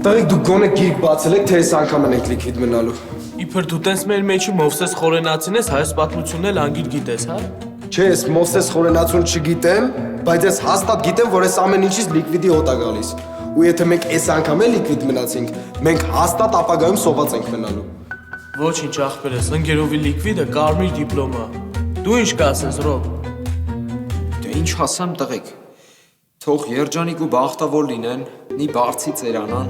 Տղեկ դու գոնե գիրք բացել եք, թե այս անգամ են եք լիքվիդ մնալու։ Իբր դու տենց մեր մեջի Մովսես Խորենացին ես, հայոց պատմությունն էլ անգիր գիտես, հա։ Չէ, ես Մովսես Խորենացուն չգիտեմ, բայց ես հաստատ գիտեմ, որ այս ամեն ինչից լիքվիդի հոտ է գալիս։ Ու եթե մենք այս անգամ էլ լիքվիդ մնացինք, մենք հաստատ ապագայում սոված ենք մնալու։ Ոչինչ ախպերես, ընկերովի լիքվիդը կարմիր դիպլոմա։ Դու ինչ կասես, Ռոբ։ Դե ինչ ասեմ տղեկ։ Թող երջանիկ ու բախտավոր լինեն, մի բարձի ծերանան,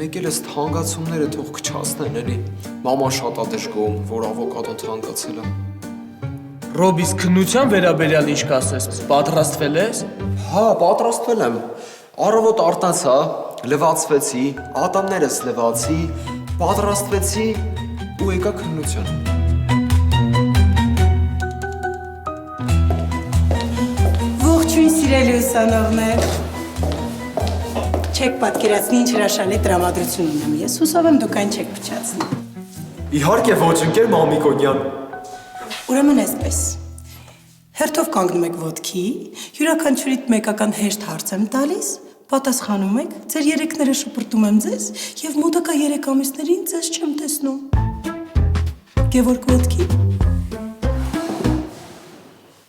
մեկ էլ ըստ հանգացումները թող քչացնեն, էլի։ Մաման շատ ա դժգոհում, որ ավոկադոն թանկացել է։ Ռոբ, իսկ քննության վերաբերյալ ինչ կասես, պատրաստվել ես։ Հա, պատրաստվել եմ։ Առավոտ արտանցա, լվացվեցի, ատամներս լվացի, պատրաստվեցի ու եկա քննության։ Ողջույն սիրելի ուսանողներ։ Չեք պատկերացնի ինչ հրաշալի տրամադրություն ունեմ ես, հուսով եմ դուք այն չեք փչացնի։ Իհարկե ոչ ընկեր Մամիկոնյան։ Ուրեմն այսպես։ Հերթով կանգնում եք ոտքի, յուրաքանչյուրիդ մեկական հեշտ հարց եմ տալիս, պատասխանում եք, ձեր երեքները շպրտում եմ ձեզ և մոտակա 3 ամիսներին ձեզ չեմ տեսնում։ Գևորգ ոտքի։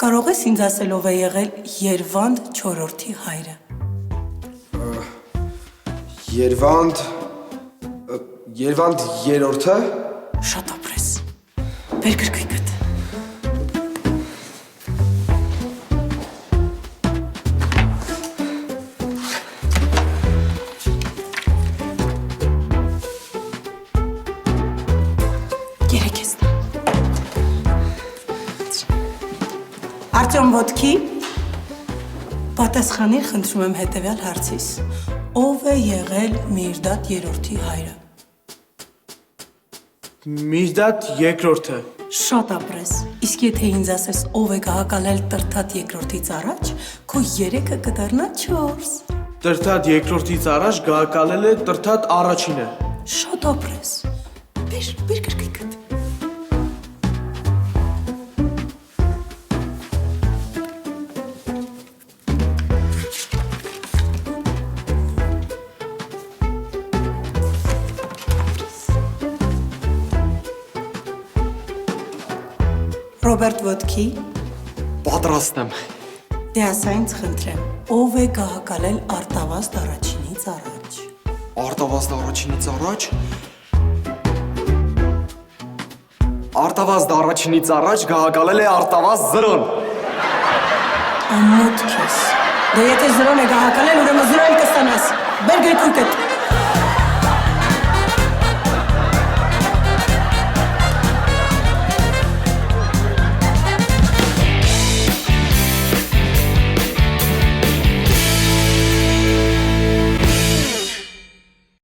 Կարող ես ինձ ասել ով է եղել Երվանդ չորրորդի հայրը։ Երվանդ երորդը։ Շատ ապրես։ Բեր գրքույկդ։ Արտյոմ ոտքի, պատասխանիր խնդրում եմ հետևյալ հարցիս, ով է եղել Միրդատ երորդի հայրը։ Միրդատ երկրորդը։ Շատ ապրես, իսկ եթե ինձ ասես ով է գահակալել Տրթատ երկրորդից առաջ, քո 3-ը կդառնա 4։ Տրթատ երկրորդից առաջ գահակալել է Տրթատ առաջինը։ Շատ ապրես, բեր գրքույկդ։ Ռոբերտ ոտքի։ Պատրաստ եմ։ Դե ասա ինձ խնդրեմ, ով է գահակալել Արտավազդ առաջինից առաջ։ Արտավազդ առաջինից առաջ։ Արտավազդ առաջինից առաջ գահակալել է Արտավազդ Զրոն։ Ամոթ քեզ։ Դե եթե Զրոն է գահակալել, ուրեմն Զրոն կստանաս։ Բեր գրքույկդ։